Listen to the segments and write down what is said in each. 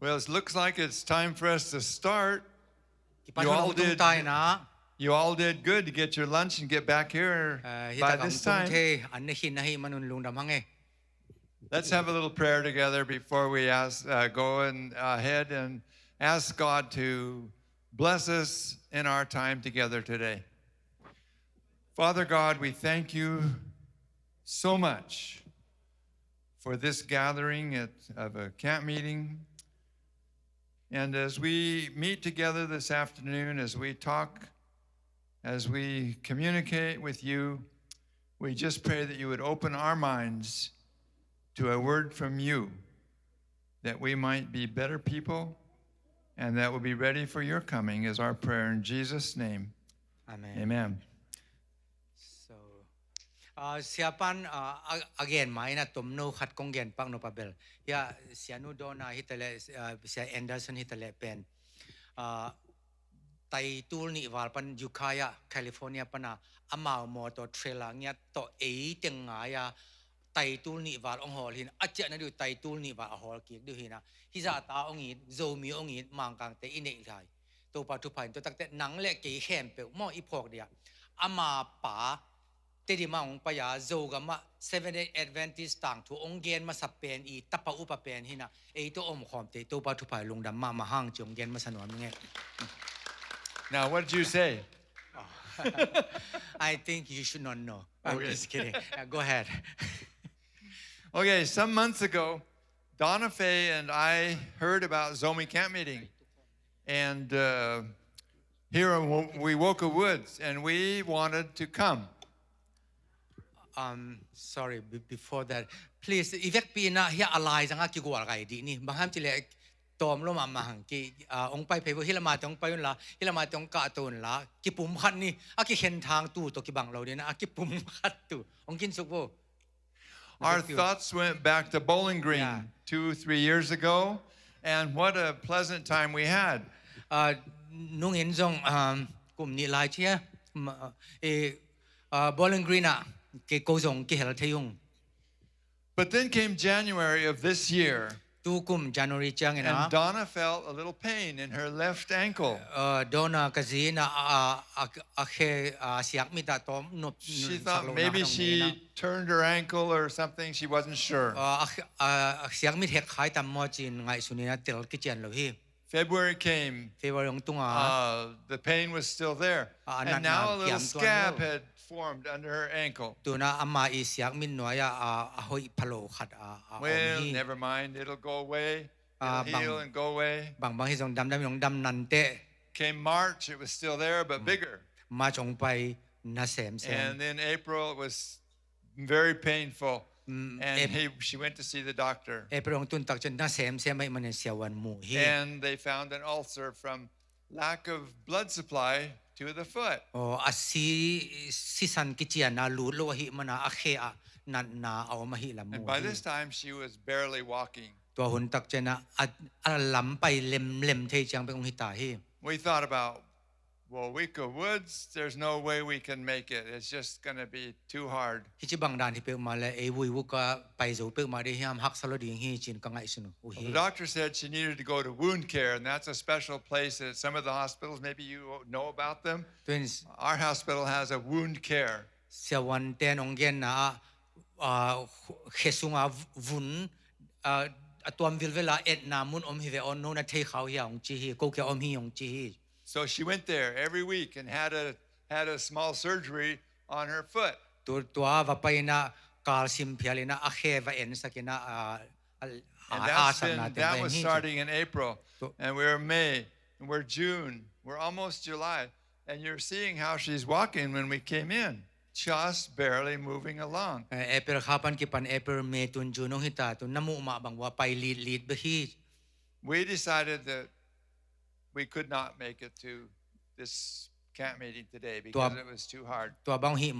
Well, it looks like it's time for us to start. You all did. You all did good to get your lunch and get back here by this time. Let's have a little prayer together before we go ahead and ask God to bless us in our time together today. Father God, we thank you so much for this gathering of a camp meeting. And as we meet together this afternoon, as we talk, as we communicate with you, we just pray that you would open our minds to a word from you, that we might be better people and that we'll be ready for your coming is our prayer in Jesus' name. Amen. Amen. So, siapan again, maina tumno khat konggen pang no pabel. Ya sianu dona hitale sia Anderson hitale pen. Tai tool ni walpan Ukiah, California pana amau motor trailer nya to tengaya tai tool ni wal ong hol hin acha na du tai tool ni wa hol ki du hina hiza ta ong it zo mi ong it mang kang te ine thai to pa tu phain to tak te nang le ke hem pe mo i phok dia ama pa te di ma ong pa ya zo ga ma 7 Adventist tang thu ong gen ma sa pen I tapa upa pen hina to om khom te to pa tu phai lung dam ma hang chong gen ma sanwa nge. Now, what did you say? I think you should not know. I'm just kidding. Go ahead. Okay, some months ago, Donna Faye and I heard about Zomi Camp Meeting. And here in Wewoka Woods, and we wanted to come. Sorry, before that, please, if you na here alive, ang aki gua kay di ni. Baham chile tom lo mamahang ki ong pai pebo hilama tong payun la hilama tong ka ton la ki pum khat ni aki hen thang tu to ki bang lo ni na aki pum khat tu ong kin sukbo. Our thoughts went back to Bowling Green 2-3 years ago, and what a pleasant time we had. Nung in zong kum ni lai chia Bowling Green ke ko zong ki hel thayung. But then came January of this year. January chang and Donna felt a little pain in her left ankle. Donna kasi na siyak mi ta tom no. She thought maybe she turned her ankle or something. She wasn't sure. Siyak mi hek khai tam mo chin ngai sunina tel ki chen lo hi. February came. February ong tunga. The pain was still there, and now a little scab had formed under her ankle. Tuna ama isyak min noya ahoy palo khat Well, never mind. It'll go away. It'll heal and go away. Bang bang hisong dam yong dam nante. Came March, it was still there but bigger. March ong pai na sem. And then April it was very painful. And she went to see the doctor. April ong tuntak chen na sem mai man siawan mu hi. And they found an ulcer from lack of blood supply to the foot. And by this time she was barely walking. We thought about, well, Wewoka Woods, there's no way we can make it. It's just going to be too hard. The doctor said she needed to go to wound care, and that's a special place at some of the hospitals. Maybe you know about them. Our hospital has a wound care. So she went there every week and had a small surgery on her foot. And that was starting in April, and we're May, and we're June, we're almost July, and you're seeing how she's walking when we came in, just barely moving along. We decided that we could not make it to this camp meeting today because it was too hard. But we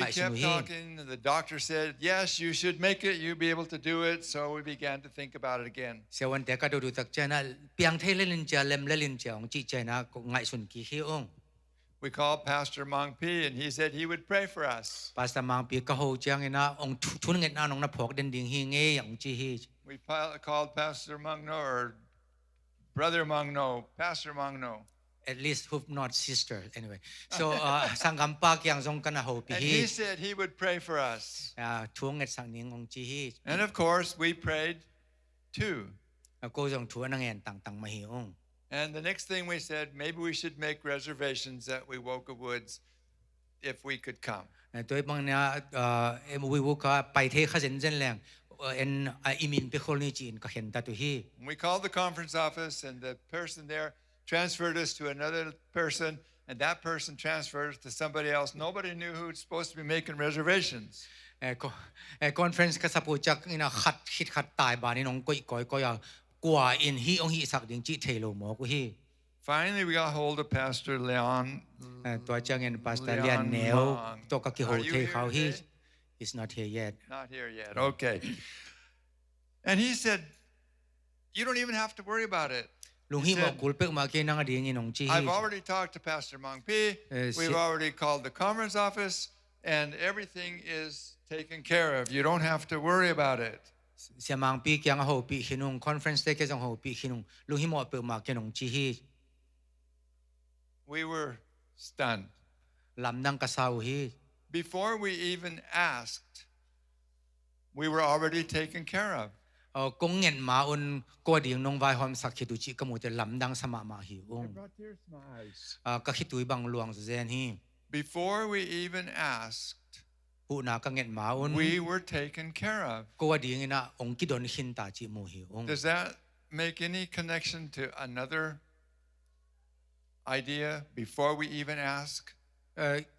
kept talking, and the doctor said, yes, you should make it, you'll be able to do it. So we began to think about it again. We called Pastor Mang Pi, and he said he would pray for us. we called Pastor Mangno or Brother Mangno, Pastor Mangno. at least who not sister anyway so sangam pa kyang song kana ho pi And hi he said he would pray for us. thuang nget sang ning ong chi hi And of course, we prayed too. ko jong thu nang en tang ma hi ong And the next thing we said, maybe we should make reservations at Wewoka Woods if we could come. tôi bằng nha em vui vui cả bài thế khá dễ dễ làng en imin pe khol ni chin ka hen ta tu hi We called the conference office, and the person there transferred us to another person, and that person transferred us to somebody else. Nobody knew who was supposed to be making reservations. conference ka sa pu chak ina khat khit khat tai ba ni nong koi koi koi kwa in hi ong hi sak ding chi thelo mo ku hi Finally, we got hold of Pastor Leon. to chang en pastor Leon lian neo Mang. to ka ki ho Are you the here khao hi today? is not here yet Not here yet. Okay. And he said, you don't even have to worry about it. lung He hi mo said, kul pe ma ke nang ding ni nong chi hi I've already talked to Pastor Mang Pi. We've already called the conference office, and everything is taken care of. You don't have to worry about it. sia mang pi kyang ho pi hinung conference te ke jong ho pi hinung lung hi mo pe ma ke nong chi hi We were stunned. lam nang ka sau hi Before we even asked, we were already taken care of. kong ngen ma un ko ding nong vai hom sak khitu chi kamu te lam dang sama ma hi ong brought tears to my eyes. ka khitui bang luang zen hi Before we even asked, pu na ka ngen ma un we were taken care of. ko ding ina ong ki don hin ta chi mu hi ong Does that make any connection to another idea before we even ask?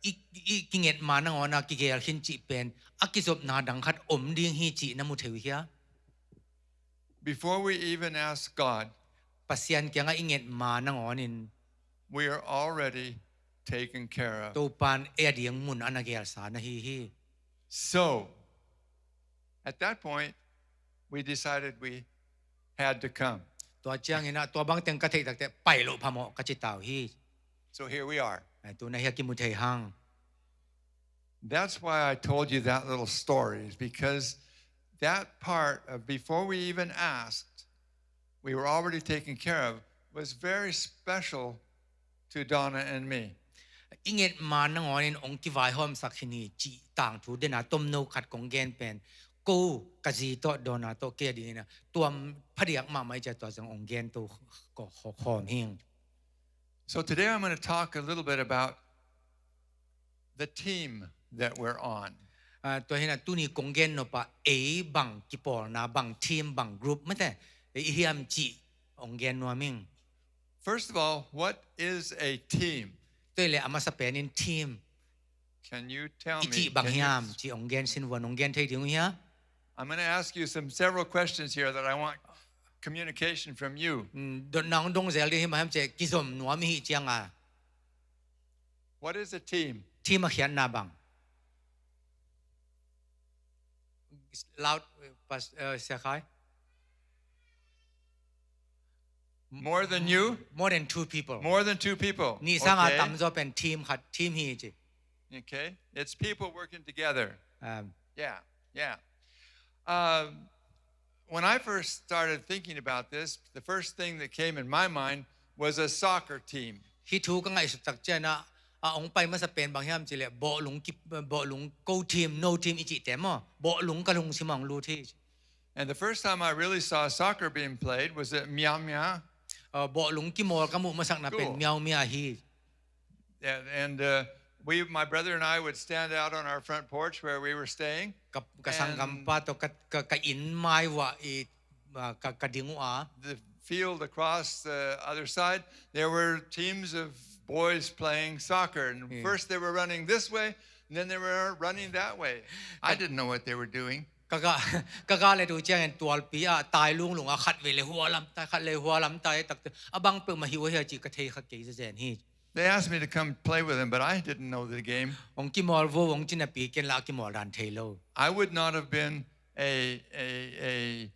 ki nget ma na ona ki gel hin chi pen akizop na dang khat om ding hi chi na mu theu hi Before we even ask God, pasian kyang a inget ma na onin we are already taken care of. to pan e ding mun ana gel sa na hi So, at that point, we decided we had to come. to chang ina to bang teng ka thei tak te pai lo phamo ka chi tau hi So here we are. tu na hi ki mu thei hang That's why I told you that little story, is because that part of before we even asked, we were already taken care of, was very special to Donna and me. inget ma na ngonin ong ki vai hom sakhini chi tang thu de na tom no khat kong gen pen ko ka ji to dona to ke di na tuam phadiak ma mai cha to jang ong gen to ko khom hing So today I'm going to talk a little bit about the team that we're on. to hina tu ni kong gen no pa e bang ki por na bang team bang group ma te e hiam chi ong gen no ming First of all, what is a team? to le ama sa penin team Can you tell ichi me? bang Can you- hiam chi ong gen sin won ong gen thei ding hi I'm going to ask you several questions here that I want communication from you. don nang dong zel di hi ma ham che ki zom no mi hi chiang a What is a team? team a khian na bang loud pas se khai More than you? more than 2 people More than 2 people. ni sang a Okay. tam zo pen team khat team hi chi Okay. It's people working together. um Yeah. Yeah. When I first started thinking about this, the first thing that came in my mind was a soccer team. hi thu ka ngai su tak cha na a ong pai ma sa pen bang hiam chi le bo lung go team no team ichi te mo bo lung ka lung simang lu thi And the first time I really saw soccer being played was at Mia Mia. bo lung ki mol ka mu ma sak na pen Cool. miao mia hi And my brother and I would stand out on our front porch where we were staying. ka sangam pa to ka in mai wa i ka dingu a The field across the other side, there were teams of boys playing soccer. And Yeah. first they were running this way, and then they were running that way. I didn't know what they were doing. ka le du chang en tual pi a tai lung lung a khat ve le huwa lam tai khat le huwa lam tai tak abang pe ma hi wa hi chi ka thei kha ke zen hi They asked me to come play with them, but I didn't know the game. ong ki mol vo ong chin a pi ken la ki mol ran thei lo I would not have been a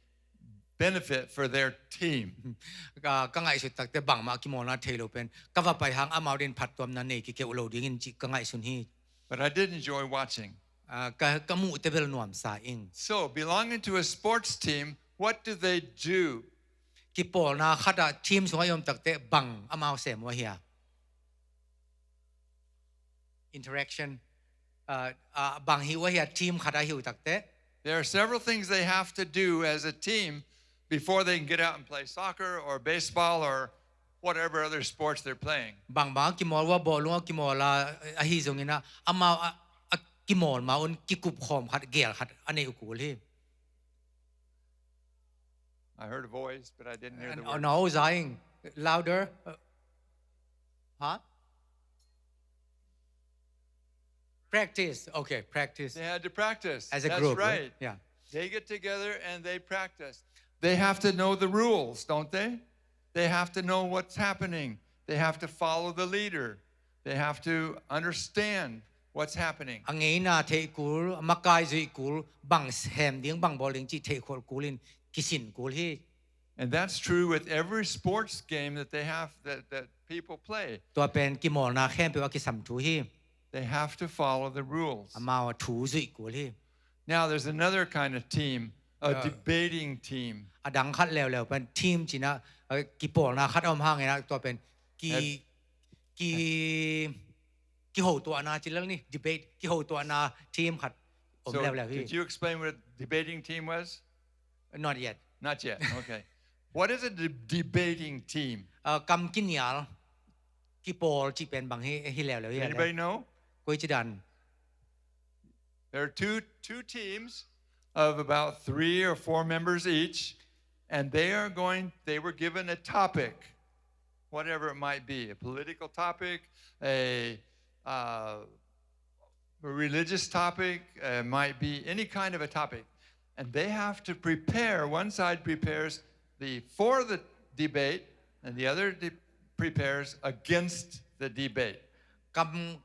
benefit for their team. ka ngai su tak te bang ma ki mol na thei lo pen ka va pai hang amau din phat tom na nei ki ke ulo ding in chi ka ngai sun hi But I did enjoy watching. ka mu te bel nuam sa ing So, belonging to a sports team what do they do? กิปอลนาขัดทีมสงยมตักเตะบังอามาวเสมวะเฮีย interaction บังหิวะเฮียทีมขัดหิวตักเตะ There are several things they have to do as a team before they can get out and play soccer or baseball or whatever other sports they're playing. บางกิมอลว่าบอลว่ากิมอลละฮิซงนะอามาวกิมอลมาอุนกิกุบขอมขัดเกียร์ขัดอันนี้อุกุลี I heard a voice, but I didn't hear the word. No, Zaying, louder. Huh? Practice. Okay, practice. They had to practice. As a That's group, right. Yeah. They get together and they practice. They have to know the rules, don't they? They have to know what's happening. They have to follow the leader. They have to understand what's happening. อังเงินาเทกูลมักกายจุยกูลบังแฮมเดียงบังบอลลิงจีเทโคลกูลินกิสินกูลฮี And that's true with every sports game that they have that people play. ตัวเป็นกิมอลนาแค่เป็นว่ากิสัมทูฮี They have to follow the rules. อามาวทูจุยกูลฮี Now there's another kind of team, a debating team. อดังคัดแล้วเป็นทีมจีนะกิปอลนาคัดออมห้างไงนะตัวเป็นกิโหตัวนาจีแล้วนี่ debate กิโหตัวนาทีมขัดผม So แล้วพี่ did you explain what a debating team was? not yet Not yet. Okay. What is a debating team? กำกินยากิปอลจีเป็นบางให้แล้ว Anybody know? กุยจีดัน There are two teams of about 3 or 4 members each, and they were given a topic, whatever it might be, a political topic, a religious topic, might be any kind of a topic. And they have to prepare, one side prepares for the debate, and the other prepares against the debate.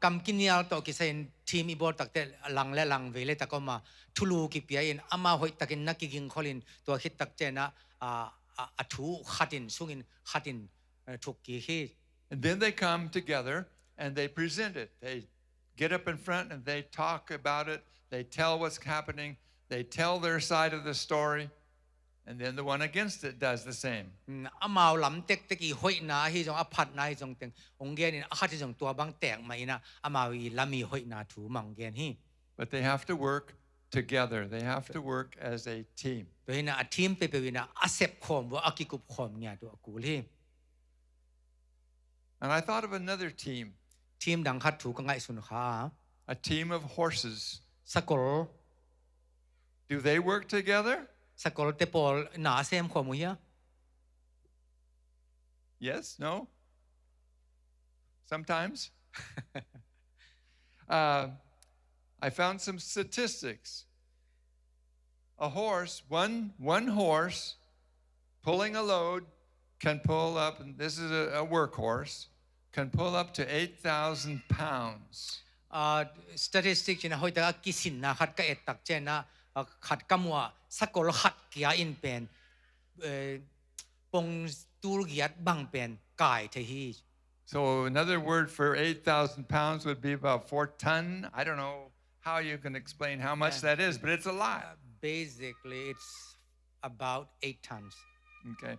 กำกินยาตัวกิเซนทีมอีบอลตักแต่ลังและลังเวเลตะก็มาทุลูกิเปียอินอามาหอยตักินนักกิงคอลินตัวคิดตักเจนะอัทูขัดินสุงินขัดินทุกกี่ฮี And then they come together and they present it. They get up in front and they talk about it. They tell what's happening. They tell their side of the story. And then the one against it does the same. อามาวลำเต็กตะกี้หอยนาฮีจงอภัดนาฮีจงเต็งองเกนินอาจจะจงตัวบางแตกมาอินะอามาวีลามีหอยนาถูมังเกนฮี But they have to work together. They have to work as a team. ตัวนี้นะทีมเปเปวินะอาเซปคอมว่าอากิกุบคอมเนี่ยตัวกูลี And I thought of another team. ทีมดังคัดถูกกังไงสุนขา A team of horses. สกอล Do they work together? สกอลเตปอลหนาเซมขอมุยะ Yes? No? Sometimes? I found some statistics. A horse, one horse pulling a load can pull up, and this is a workhorse, can pull up to 8,000 pounds. statistics นะหอยตะกิสินนะขัดกะเอ็ดตักเจนะขัดกำว่าสกอลขัดเกียอินเป็นปงตูรเกียดบังเป็นกายเทฮี So another word for 8,000 pounds would be about 4 ton. I don't know how you can explain how much that is, but it's a lot. basically it's about 8 tons. Okay.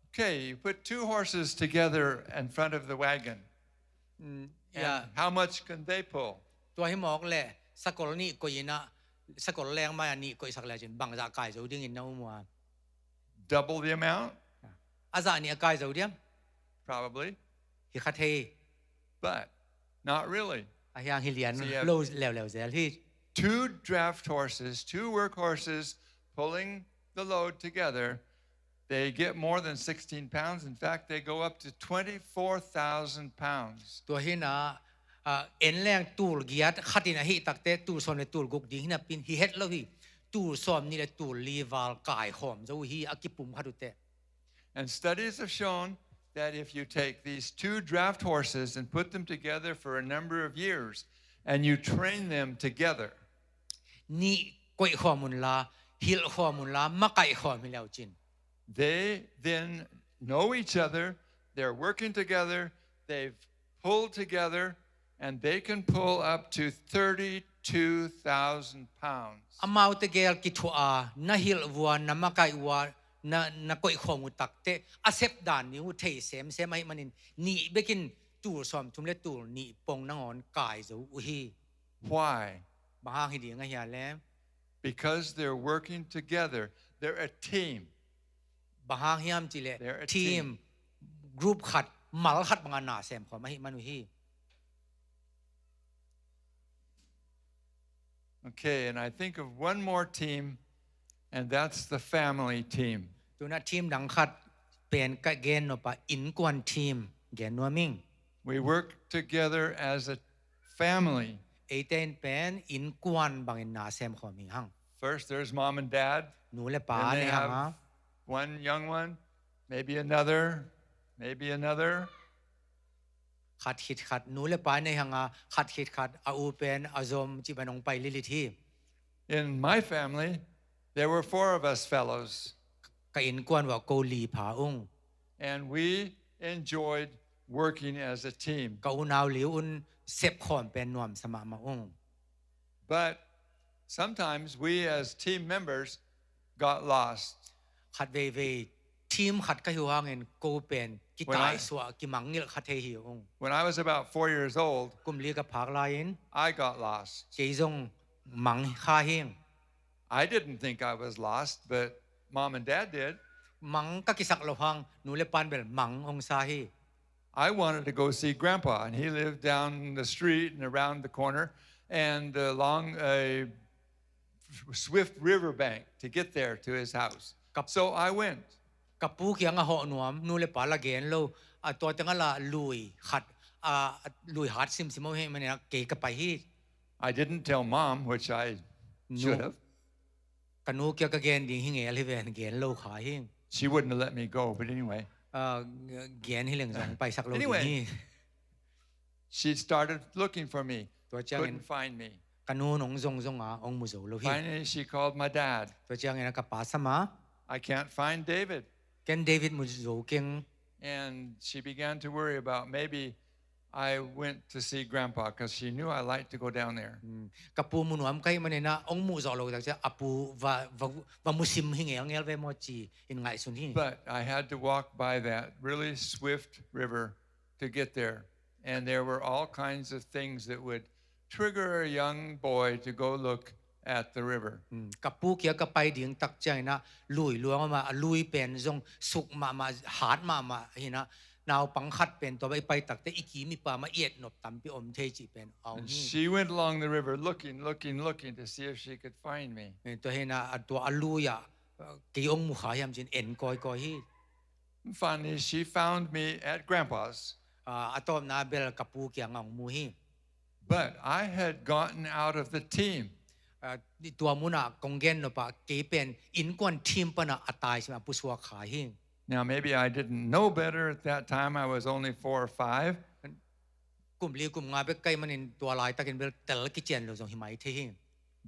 Okay, you put 2 horses together in front of the wagon. And how much can they pull? ตัวให้หมอกแหละสกอลนี่ก็ยินะสกอลแรงมาอันนี้ก็สักแล้วจนบังจากกายจะดิ้งอินน้ำมัว Double the amount? อาจารย์นี่กายจะดิ้ง Probably. ฮิคัทเฮ But not really. อายังฮิเลียน So you have โลแล้วเสียที่ 2 draft horses, 2 work horses pulling the load together. They get more than 16 pounds. In fact, they go up to 24,000 pounds. ตัวให้นะเอ็นแรงตูลเกียดขัดอินะฮิตักเตตูลส่วนในตูลกุกดิ้งนะปินฮิเฮ็ดแล้วฮิตูลซ้อมนี่แหละตูลลีวาลกายหอมจะฮิอากิปุ่มขัดุเต And studies have shown that if you take these 2 draft horses and put them together for a number of years and you train them together, นี่กวยข้อมูลละฮิลข้อมูลละมักไก่ข้อมูลแล้วจิน they then know each other, they're working together, they've pulled together, and they can pull up to 30 32,000 pounds. amau te gel ki thua na hil wa na makai wa na koi khom utak te accept dan ni u thei sem ai manin ni bekin tur som tum le tur ni pong nangon kai zo u hi Why? bahang hi ding a ya le Because they're working together. They're a team. bahang hiam chi le They're a team group khat mal khat banga na sem kho mai manu hi Okay, and I think of one more team, and that's the family team. tu na team dang khat pen ka gen no pa in kwan team gen no ming We work together as a family. e ten pen in kwan bangin na sem kho mi hang First, there's mom and dad. nu le Then pa they ne hang have one young one, maybe another, maybe another. ขัดขิดขัดนูเลปายในหังอาขัดขิดขัดอาอูเป็นอาซมจิบานงไปลิลิที In my family, there were 4 of us fellows, กะอินกวนว่าโกลีผาอง and we enjoyed working as a team. กะอุนาวหลิวอุนเซบขอมเป็นนวมสมามาอง But sometimes we as team members got lost. ขัดเวเวทีมขัดก็หิวหางเงินโกเป็นกิตายสวะกิมังเงลขัดเทหิวอง When I was about 4 years old, กุมลีกับผากลายิน I got lost. เจซงมังค่าเฮง I didn't think I was lost, but mom and dad did. มังก็กิสักโลหังนูเลปันเบลมังองซาฮี I wanted to go see Grandpa, and he lived down the street and around the corner and along a swift river bank to get there to his house. So I went. กับปูเขียงอะหอนวมนูเลปาละเกนโลตัวจังละลุยขัดลุยฮัดซิมซิมเฮมันเนี่ยเกกับไปฮี I didn't tell mom, which I should have. กันนูเกี่ยวกับเกนดิงหิงเอลิเวนเกนโลขาหิง She wouldn't have let me go, but anyway. เกนหิเหลงสองไปสักโล Anyway นี่ She started looking for me, ตัวจัง couldn't find me. กันนูหนงซงซงองมุโซโลฮี Finally, she called my dad. ตัวจังเนี่ยกับป้าสมา I can't find David. เกนเดวิดมุโซเก่ง And she began to worry about maybe I went to see Grandpa because she knew I liked to go down there. กับปูมุนวมใครมันเนี่ยนะองมุโซโลแต่จะอปูว่ามุซิมหิงเอลเงลเวโมจีอินไงสุนี But I had to walk by that really swift river to get there. And there were all kinds of things that would trigger a young boy to go look at the river. กับปูเกี่ยวกับไปดิ่งตักใจนะลุยลวงมาลุยเป็นทรงสุกมาหาดมาเห็นนะนาวปังคัดเป็นตัวไปตักแต่อีกีมีปลามาเอียดหนบตำพี่อมเทจิเป็นเอา And นี่ she went along the river looking to see if she could find me. ตัวเห็นนะตัวอลุยอ่ะกี่องมุขายามจินเอ็นกอยฮี And finally, she found me at Grandpa's. อะตอมนาเบลกับปูเกี่ยงมูฮี But I had gotten out of the team. ตัวมุนะกงเกนนปะเกเป็นอินกวนทีมปนะอัตายใช่ไหมผู้สวาขายหิง Now, maybe I didn't know better at that time. I was only 4 or 5. กลุ่มลีกลุ่มงานไปใกล้มันตัวลายตะกินเบลแต่ละกิเจนเราส่งหิมายเทหิง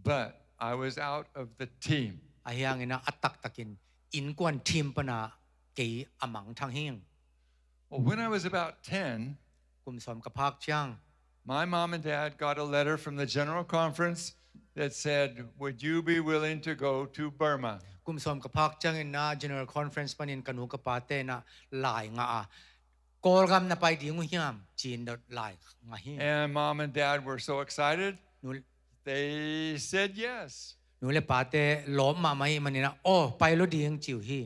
But I was out of the team. ไอ้ยังไงนะอัตตักตะกินอินกวนทีมปนะเกอมังทางหิง Well, when I was about 10, กลุ่มสมกับภาคจ้าง my mom and dad got a letter from the General Conference that said, would you be willing to go to Burma? กลุ่มสมกับภาคจ้างนะ General Conference ปนินกันูกับปาเตนะหลายงากอลกำนะไปดีงุยามจีนดหลายงาหิง And mom and dad were so excited, นู they said yes. นูเลยปาเตล้อมมาไม่มันนี่นะโอ้ไปแล้วดีงจิ๋วฮี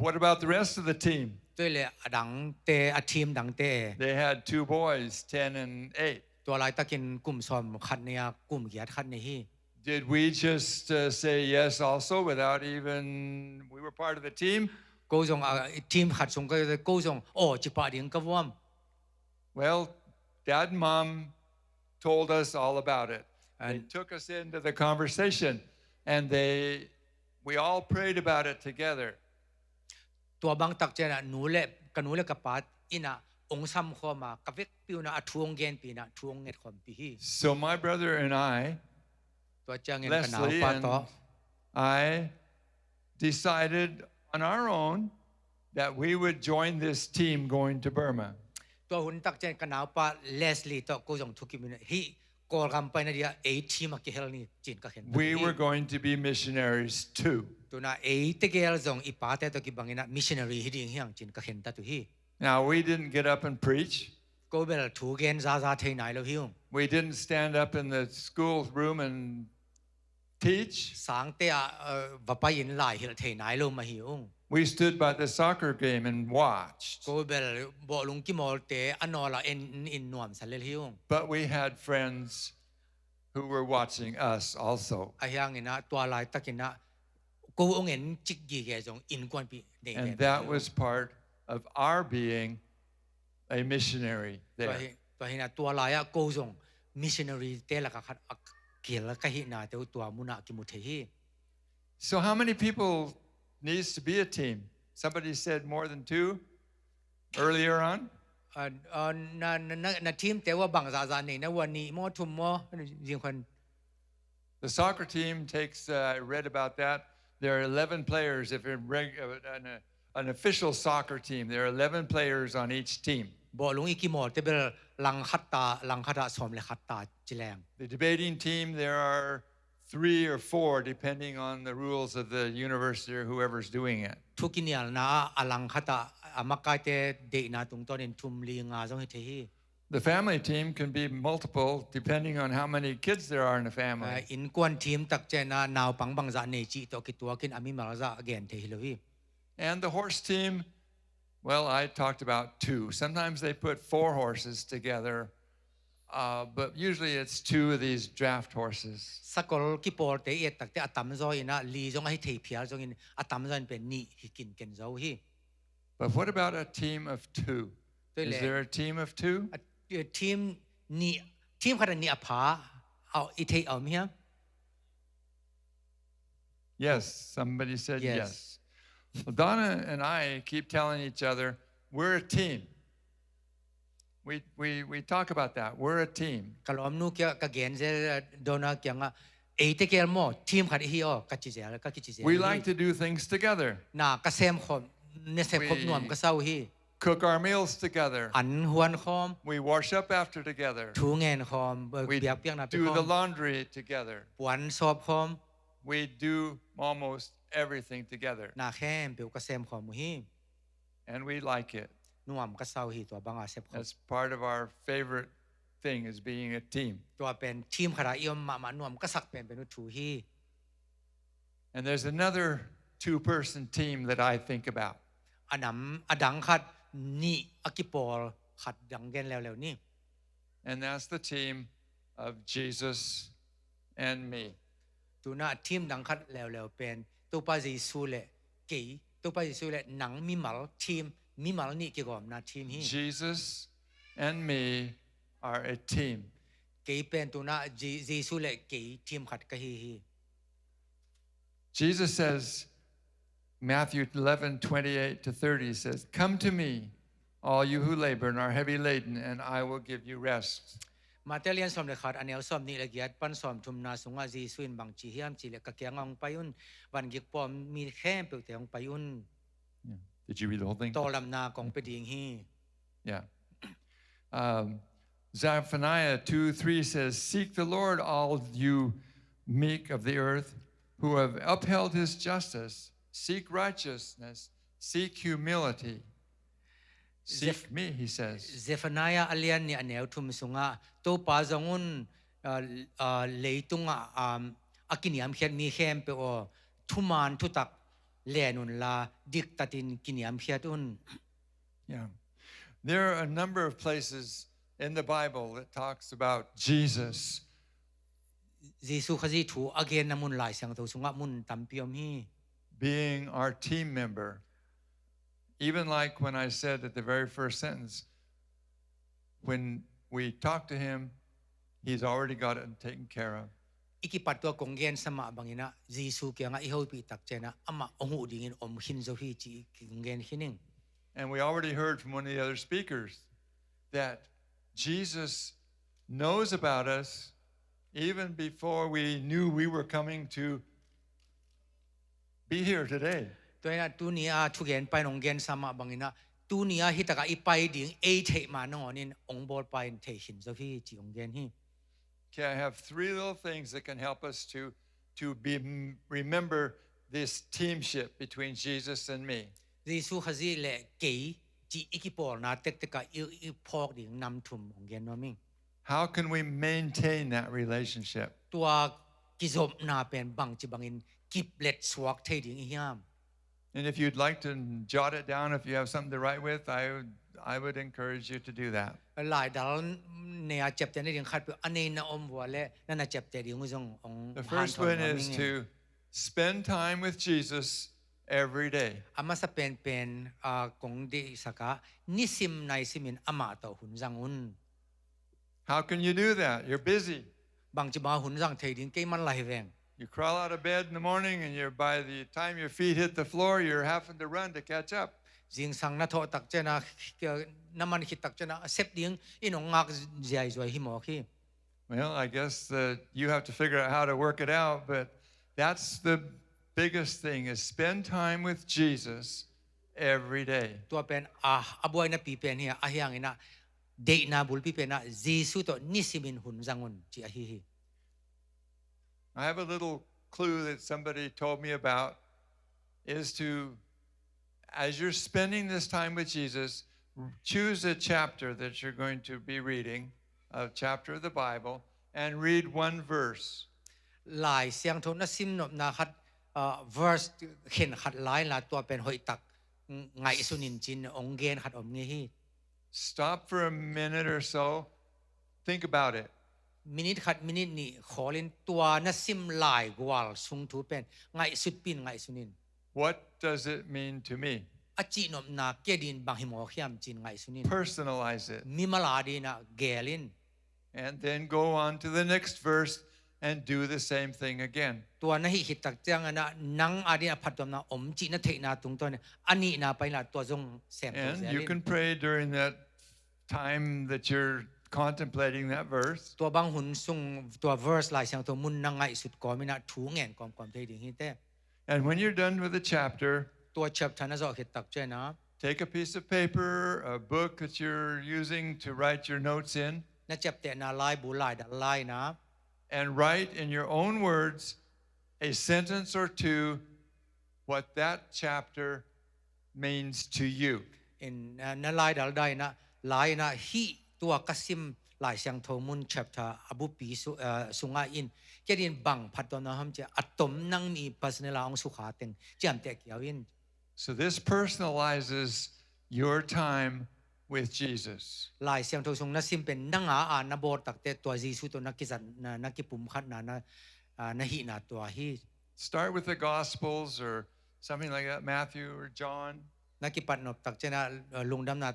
What about the rest of the team? ด้วยเลยดังเตอทีมดังเต They had 2 boys, 10 and 8. ตัวลายตะกินกลุ่มสอมขัดเนี่ยกลุ่มเกียรติขัดเนี่ยฮี Did we just say yes also without even, we were part of the team? กูส่งทีมขัดส่งก็กูส่งโอ้จิปาดิงกับว่าม Well, Dad and Mom told us all about it. They And took us into the conversation, and we all prayed about it together. ตัวบางตักเจนะหนูเล่กับหนูเล่กับปาอินะองซ้ำข้อมากับเวกปิวนะทวงเกนปีนะทวงเงินคนปีฮี So my brother and I, ตัวเจ้าเงินกันหนาว Leslie ปา and ต่อ I, decided on our own that we would join this team going to Burma. ตัวหุ่นตักเจนกันหนาวปาเลสลีต่อกูส่งทุกกิมินฮี กอลกันไปนะเดียเอทีมาเกลนี่จีนก็เห็น we were going to be missionaries too. ตัวน่ะเอตเกลจงอีป้าแต่ตัวกิบังนะมิชชันนารีฮิดิงเฮียงจีนก็เห็นตัตัวฮี Now, we didn't get up and preach. ก็เบลถูกเกณฑ์ซาเทนายแล้วฮิว We didn't stand up in the school room and teach. สังเตะว่าไปยินหลายเทนายแล้วมาฮิว We stood by the soccer game and watched. ก็เบลบอกลุงกิมอลเตะอันนอละเอ็นนวมสันเลฮิว But we had friends who were watching us also. ไอ้ยังนี่นะตัวลายตะกินนะกูองเห็นจิกยี่แกจงอินกวนปีเด And that was part of our being a missionary ตัว there. เห็นนะตัวลายอะกูจงมิชชันนารีเตะละก็เกี่ยวละก็หินาเตะตัวมุนากิมุเทฮี So how many people needs to be a team? Somebody said more than 2 earlier on. นาทีมแต่ว่าบางซาเนี่ยนะวันนี้มอทุ่มมอยิงคน The soccer team takes, I read about that. There are 11 players. If in an official soccer team, there are 11 players on each team. บอกลุงอีกิมอเตเบลลังคัตตาสมเลคัตตาจิแรง The debating team, there are 3 or 4, depending on the rules of the university or whoever's doing it. ทุกินยานะอลังคัตตาอามักไกเตเดนาตุงต้นเอ็นทุมลีงาจงเฮเทฮี The family team can be multiple depending on how many kids there are in the family. อินกวนทีมตักเจนะนาวปังบังซาเนจิตัวกิตัวกินอามิมาลาซาเกนเทฮิโลฮี And the horse team, well, I talked about 2. Sometimes they put 4 horses together, but usually it's 2 of these draft horses. สกอลกิปอลเตเอตักเตอตัมซอยนะลีจงให้เทเพียจงอินอตัมซอยเป็นนี่ฮิกินเกนโซฮี But what about a team of 2? Is there a team of 2? ทีมนี่ทีมขนาดนี้อภาเอาอีเทเอาไหมฮะ Yes, somebody said Yes. yes. Well, Donna and I keep telling each other, we're a team. We talk about that. We're a team. กลอมนูเกียกะเกนเซโดนาเกียงอ่ะเอเตเกลโมทีมขัดฮิโอกัจจิเซลกัจจิเซ We like to do things together. นากะเซมคอมเนเซครบนวมกะเซาฮี Cook our meals together. อันฮวนคอม We wash up after together. ทูเงินคอม We เบียกเปียงนาเปีย do คอ the ม laundry together. ปวนสอบคอม We do almost everything together. นาแค่เปียวกะเซมคอมฮี And we like it. นวมกะเซาฮีตัวบังอาเซฟคอม That's part of our favorite thing is being a team. ตัวเป็นทีมขนาดยมมานวมกะสักเป็นทูฮี And there's another 2-person team that I think about. อันนั้นอดังขัดนี่อากิปอลขัดดังเกนแล้วนี่ And that's the team of Jesus and me. ตัวน่ะทีมดังขัดแล้วเป็นตัวปาจิสูเลกี่ตัวปาจิสูเลหนังมีมัลทีมมีมัลนี่กี่กอมนาทีมฮี Jesus and me are a team. กี่เป็นตัวน่ะจิสูเลกี่ทีมขัดกะฮี Jesus says, Matthew 11:28 to 30 says, "Come to me, all you who labor and are heavy laden, and I will give you rest." มาเตเลียนสมเลขาดอันเอลสมนี่ละเกียดปันสมทุมนาสุงอาจีสุนบางจีเฮียมจีเลกะเกียงองไปยุนวันกิกปอมมีแค่เปียวเตียงไปยุน Yeah. Did you read the whole thing? โตลำนากองไปดิงฮี Yeah. Zephaniah 2:3 says, "Seek the Lord, all you meek of the earth, who have upheld his justice. Seek righteousness. Seek humility. Seek me," he says. เซฟานายาอเลียนนี่อันเอลทุมสุงอาโตปาจงุนเลยตุงอากินยามเขียนมีเข้มเปโอทุมานทุตักเลนุนลาดิกตัดินกินยามเขียตุน Yeah. There are a number of places in the Bible that talks about Jesus. จีสุขจีถูอาเกนนามุนหลายเสียงตัวสุงอามุนตัมเปียมฮี being our team member. Even like when I said at the very first sentence, when we talk to him, he's already got it taken care of. อีกิปัดตัวกงเกนสมาบางอินะจีสุเกียงอีโฮปีตักเจนะอามาองหูดิงินอมหินโซฮีจีกงเกนหินิง And we already heard from one of the other speakers that Jesus knows about us even before we knew we were coming to be here today. ตัวนี้ตูนี้ทุกเกนไปนองเกนสมาบางอินะตูนี้ฮิตกะอีไปดิงเอเทมานองนินองบอลไปเทหินโซฮีจีองเกนฮี Okay, I have three little things that can help us remember this teamship between Jesus and me. 耶稣还是来给只一个波那得个一破的南ทุ่红颜罗明， How can we maintain that relationship? ตัวกิจบนาเป็นบางจีบางอินกิบเล็ดสวกเทดิ่งอีหยาม And if you'd like to jot it down, if you have something to write with, I would encourage you to do that. หลายดาลเนี่ยเจ็บแต่ในเรื่องขัดไปอันนี้น่าอมวัวและนั่นน่ะเจ็บแต่เรื่องมุจงอง The first one is to spend time with Jesus every day. อามาสเปนเป็นกงดีสักนิสิมในสิมินอามาต่อหุ่นจังอุน How can you do that? You're busy. บางจีบางหุ่นจังเทดิ่งเกี่มันไหลแรง You crawl out of bed in the morning, and by the time your feet hit the floor, you're having to run to catch up. จิงสังนัทโตตักเจนะน้ำมันคิดตักเจนะเซฟดิ่งอินองงักใจจอยหิมอคี Well, I guess you have to figure out how to work it out, but that's the biggest thing is spend time with Jesus every day. ตัวเป็นบวยนะปีเป็นเฮียอาเฮียงอินะเดนาบุลปีเป็นนะเยซูตัวนิสิมินหุ่นจังอุนจีอาฮี I have a little clue that somebody told me about is to, as you're spending this time with Jesus, choose a chapter that you're going to be reading, a chapter of the Bible, and read one verse. หลายเสียงโทนซิมนบนาคัดverse เห็นขัดหลายละตัวเป็นหอยตักไงสุนินจินองเกนขัดอมเงี้ย Stop for a minute or so, think about it. มินิขัดมินินี่ขอเล่นตัวนัซิมหลายกว่าสุงทูเป็นไงสุดปินไงสุนิน What does it mean to me? อาจีนบนาเกดินบางหิมอขยามจินไงสุนิน Personalize it. มิมาลาดีนะเกลิน And then go on to the next verse and do the same thing again. ตัวนั้นหิตักจังนะนังอาดีนะพัดตัวนะอมจีนะเทนาตรงตัวเนี่ยอันนี้นะไปละตัวจงแสงตัว And เสีย you ลิน can pray during that time that you're contemplating that verse. ตัวบางหุ่นส่งตัว verse หลายเสียงตัวมุนนังไงสุดก่อนไม่นะถูเงินความเทดิ่งฮิเต้ And when you're done with the chapter, ตัว chapter นั้นจะหิตักเจนะ take a piece of paper, a book that you're using to write your notes in, นะจับแต่นาลายบุลายดัลลายนะ and write in your own words a sentence or two what that chapter means to you. อินนาลายดัลได้นะลายนะฮิตัวกสิมหลายเสียงโทมุน chapter อบุปีสุงาอินแค่ดินบังพัดตัวนะฮัมเจอัตตมนั่งมี personal องสุขาเต็งจำแต่เกี่ยวอิน So this personalizes your time with Jesus. หลายเสียงโททรงนัสิมเป็นนังอานาบอตักแต่ตัวจีสุตัวนักกิจันนักกิปุ่มขัดนะฮินาตัวฮิ Start with the Gospels or something like that, Matthew or John. นักกิปันนบตักเจนะลงดำนา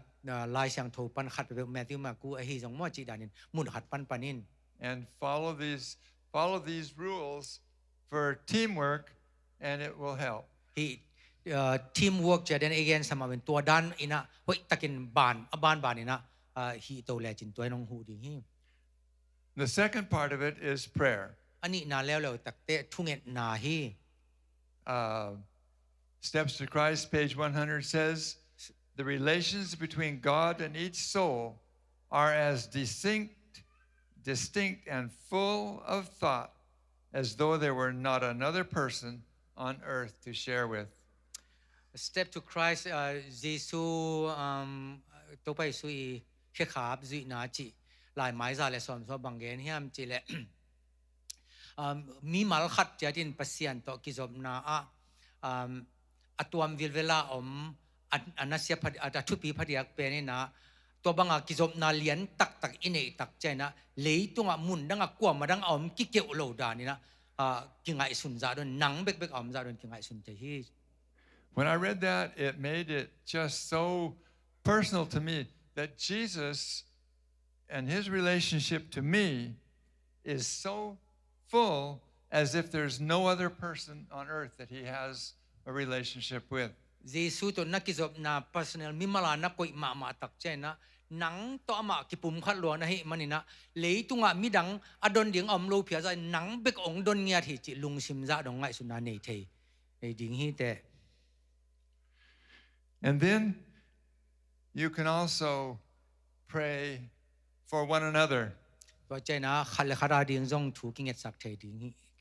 ลายเสียงโทปันขัดไปแมทธิวมากูไอฮิจงมั่วจีดานินมุนขัดปันปานิน And follow these rules for teamwork, and it will help. ฮีทีมเวิร์กจะเดินเองสมาเป็นตัวด้านอินะเฮ้ยตะกินบานอินะฮีโตแลจินตัวน้องหูดิฮี The second part of it is prayer. อันนี้นาแล้วตักเตะทุ่งเงินนาฮี Steps to Christ, page 100 says, the relations between God and each soul are as distinct and full of thought as though there were not another person on earth to share with. Step to Christ เยซูตัวไปสุยเขขาบจุยนาจิหลายไม้ซาเลสอนสบังเกนเฮียมจิเลมีมัลขัดจะดินปัสยันต่อกิจบนาอัตวมวิลเวลาอันนั้นเสียพัดอัตทุปีพัดยักเป็นนะตัวบางกิจบนาเลียนตักอินเอตักใจนะเลยตัวมุนดังกว่ามาดังกิเกอุโลดานี่นะกิงไอสุนจาดนนังเบกจาดนกิงไอสุนเจฮี When I read that, it made it just so personal to me that Jesus and his relationship to me is so full as if there's no other person on earth that he has a relationship with. เยซูตัวนักกิจบนา personal มิมาลานักกุยมาตักเจนะหนังตัวมากิปุ่มขัดหลวงนะฮิมันนี่นะเลยตัวมิดังอดนดิ่งอมโลเพียใจหนังเบกองดนเงียที่จิลุงซิมซาดงไงสุนาเนเทดิ่งฮิเต And then you can also pray for one another. ตัวใจนะขัดเลยขัดดิ่งจงถูกกินเงินสักเทดิ่ง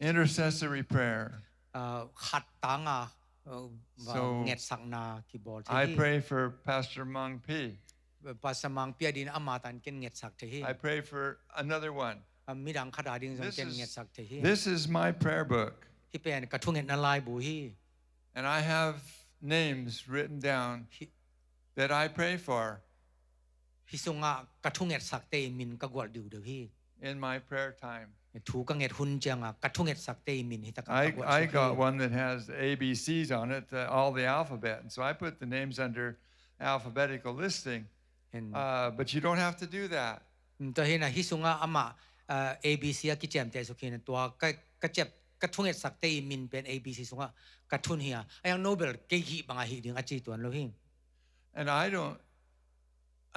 intercessory prayer. ขัดตังSo เงินสักนาคีย์บอร์ด I pray for Pastor Mong P. ภาษามังเปียดินอามาตันกินเงินสักเท I pray for another one. มีดังขัดดิ่งจงกินเงินสักเท This is my prayer book. ที่เป็นกระทุ่งเงินนลายบุฮี And I have names written down that I pray for ฮิซุงะกระทุ่งเงินสักเตมินกกวดดูเดี๋ยวฮี in my prayer time. ถูกกังเงินหุ่นจังกระทุ่งเงินสักเตมินฮิตะก I got one that has ABCs on it, all the alphabet. And so I put the names under alphabetical listing. But you don't have to do that. ตัวเห็นฮิซุงะอามาABC กิจแจมแต่สุขีนตัวกระเจ็บกระทุ่งเงินสักเตมินเป็น ABC ซุงะกระทุ่นเฮียไอ้ยังโนเบลเกฮิบางฮิดึงอาจีตัวโลหิง And I don't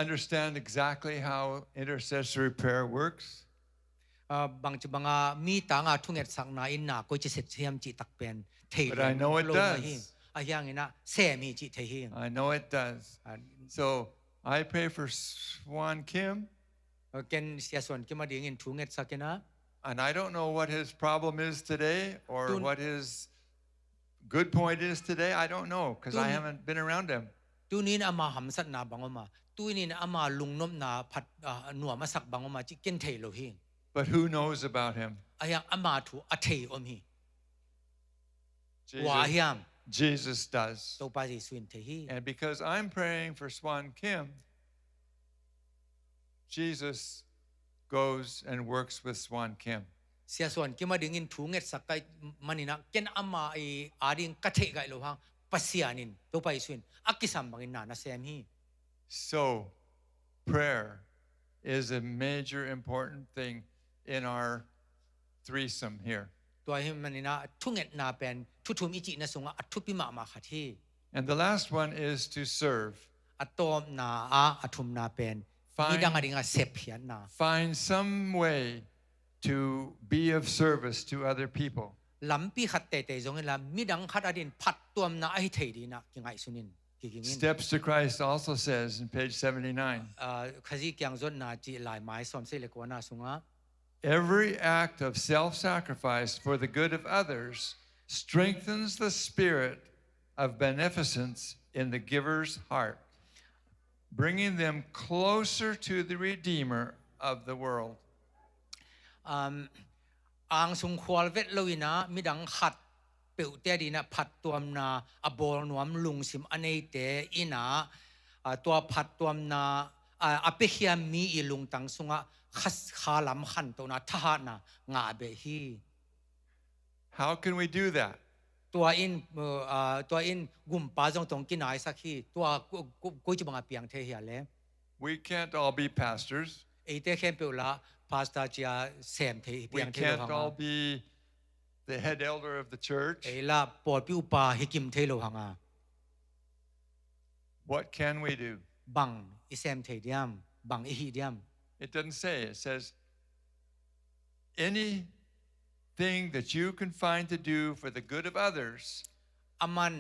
understand exactly how intercessory prayer works. บางจุบางมีต่างทุ่งเงินสักนาอินนาก็จะเสร็จเทียมจิตักเป็นเทีย But I know it does. ไอ้ยังงี้นะเสมีจิเทีย I know it does. So I pray for Swan Kim. เกณฑ์เสียส่วนกิมาดีเงินทุ่งเงินสักนะ And I don't know what his problem is today or what his good point is today. I don't know because I haven't been around him. ตูนี้อามาหำสัตนาบางอมาตูนี้อามาลุงนมนาผัดหนัวมาสักบางอมาจิเกณฑ์เทโลหิง But who knows about him? ไอ้ยังอามาถูอเทอมฮีวา Jesus, ฮิม Jesus does. ตัวปาจิสุนเทฮี And because I'm praying for Swan Kim, Jesus goes and works with Swan Kim. เสียส่วนกิมาดีเงินทุ่งเงินสักไกมันนี่นะเกณฑ์อามาไออาดิงกะเทไกโลหังปัสยานินตัวปาจิสุนอักกิสัมบางินนานะเซมฮี So prayer is a major important thing in our threesome here. ตัวเห็นมันนี่นะทุ่งเงินนาเป็นทุทุมอิจินะสงะอัทุปิมามาขัดที่ And the last one is to serve. อัตอมนาอัทุมนาเป็นมีดังอะไรเสพเพียนนา Find some way to be of service to other people. ลำปีขัดเตะจงเห็นละมีดังขัดอดินพัดตัวมนาไอเทดีนะกิงไอสุนินกิง Steps to Christ also says in page 79. ขจีเกียงจนนาจีหลายไม้สอมเสเลกวนาสุงะ Every act of self-sacrifice for the good of others strengthens the spirit of beneficence in the giver's heart, bringing them closer to the Redeemer of the world. อ่างสุงควอลเวทโลวินะมีดังขัดเปิวเตดีนะผัดตัวมนาอบอลนวมลุงสิมอเนเตอินาตัวผัดตัวมนาอเปเฮียมีอีลุงตังสุงะขัดขาลำขันตัวนาทหารนะงาเบฮี How can we do that? ตัวอินกุมปาจงตรงกินไหนสักทีตัวกูจะบังอาเปียงเทียเลย We can't all be pastors. ไอเตเข้มเปิวละพาสตาจีเซมเทียเปี We ยงเทีย can't all be the head elder of the church. ไอละปอดปิวปาฮิกิมเทียโลหัง What can we do? บังอิเซมเทียมบังอิฮิเดียม It doesn't say. It says anything that you can find to do for the good of others. อามัน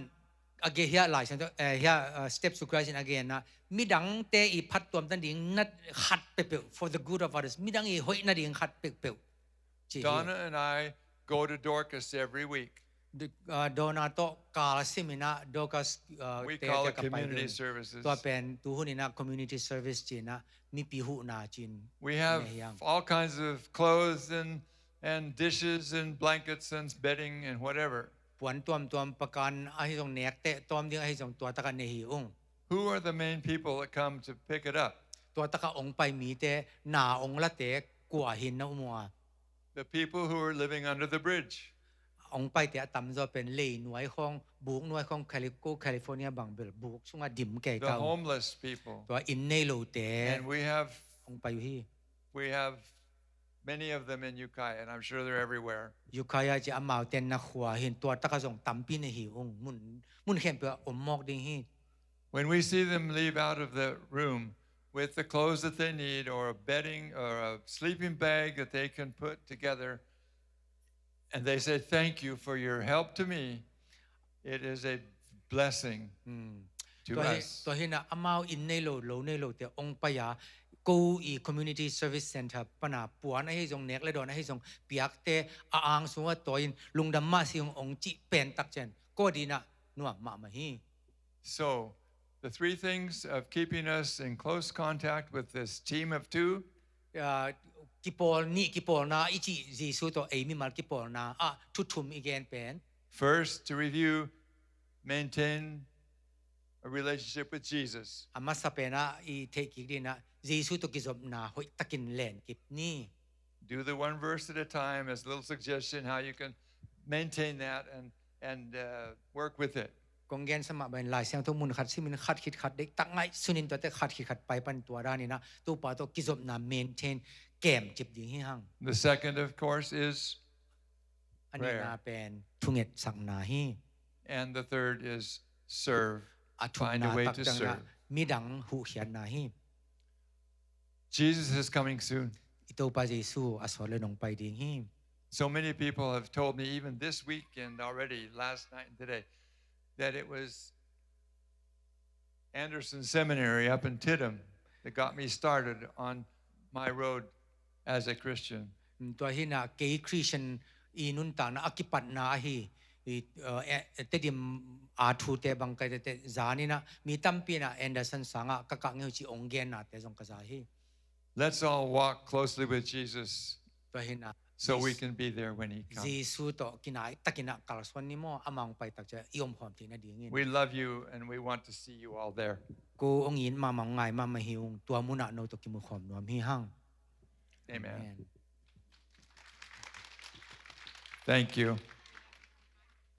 อเกเฮียหลายชั้นเฮียsteps to Christ again นะมีดังเตอีพัดตัวมันดิ่งนัดขัดเปลว for the good of others มีดังอีหอยนัดดิ่งขัดเปลว Donna and I go to Dorcas every week. โดนาโตกาลซิมินะโดกัส We call it community services. ตัวเป็นตัวหุ่นนะ community service จีนนะมีปีหุนาจีน We have all kinds of clothes and dishes and blankets and bedding and whatever. ปวนตัวประกันไอ้ตรงเน็กเตะตัวดิ้งไอ้ตรงตัวตะกันเนหิอง Who are the main people that come to pick it up? ตัวตะกันองไปมีเตะหนาองละเตะกัวหินนะมัว The people who are living under the bridge. องไปเตะต่ำจะเป็นเล่หน่วยของบุกหน่วยของแคลิฟอร์เนียบางเบลบุกสุงาดิมแก่ The เก่า homeless people. ตัวอินเนโลเตะ And we have องไปอยู่ที่ many of them in Ukiah, and I'm sure they're everywhere. อยู่ใครจะอามาเต็นนักหัวเห็นตัวตะกันส่งต่ำปีนหิองมุนเข้มเปล่าอมมอกดิ้งฮี When we see them leave out of the room with the clothes that they need or a bedding or a sleeping bag that they can put together, and they say, thank you for your help to me, it is a blessing to us. ตัวเห็นอามาอินเนโลโลเนโลเตะองไปยา go i community service center pana puan a hi jong nek le don a hi jong piak te a ang sunga toin lungdam ma siung ong chi pen tak chen ko dina nuam ma ma hi So, the three things of keeping us in close contact with this team of two: kipol ni kipol na ichi jisu to ei mi mal kipol na a thu thum again pen first, to review, maintain a relationship with Jesus. ama sa pena I take dina jisu to kizob na hoi takin len kip ni Do the one verse at a time as a little suggestion how you can maintain that and work with it. กงเกนสมัครเป็นลายเสียงทุกมุนขัดซิมินขัดคิดขัดเด็กตั้งไงสุนินตัวแต่ขัดคิดขัดไปปันตัวด้านนี้นะตัวป่าตัวกิจบนาเมนเทนแกมจิบดิ่งให้ห่าง The second, of course, is อันนี้นาเป็นทุงเอ็ดสังนาฮี and the third is serve. อาทุง Find นา a way ตัก to จังนะ serve. มีดังหูเขียนนาฮี Jesus is coming soon. อิตัวปาเยซูอาสวเลนงไปดิ่งฮี So many people have told me, even this weekend already, last night and today, that it was Anderson Seminary up in Tidham that got me started on my road as a Christian. ตัวฮีนะเกย์คริสเตียนอีนุนตานะอากิปัตนาฮีเตดิมอาทูเตบังไกเตจานีนะมีตั้มปีนะแอนเดอร์สันสังะกะกะเงจิองเกนนะเตจงกะซาฮี Let's all walk closely with Jesus ตัวฮีนะ so we can be there when he comes. เยซูโตกินายตะกินะกัลสวนนิโมอมังไปตักจะยอมพร้อมที่นาดีงิน We love you and we want to see you all there. กูองยินมามังไงมามาหิวตัวมุนะโนตกิมุขอมนวมฮีหัง Amen. Thank you.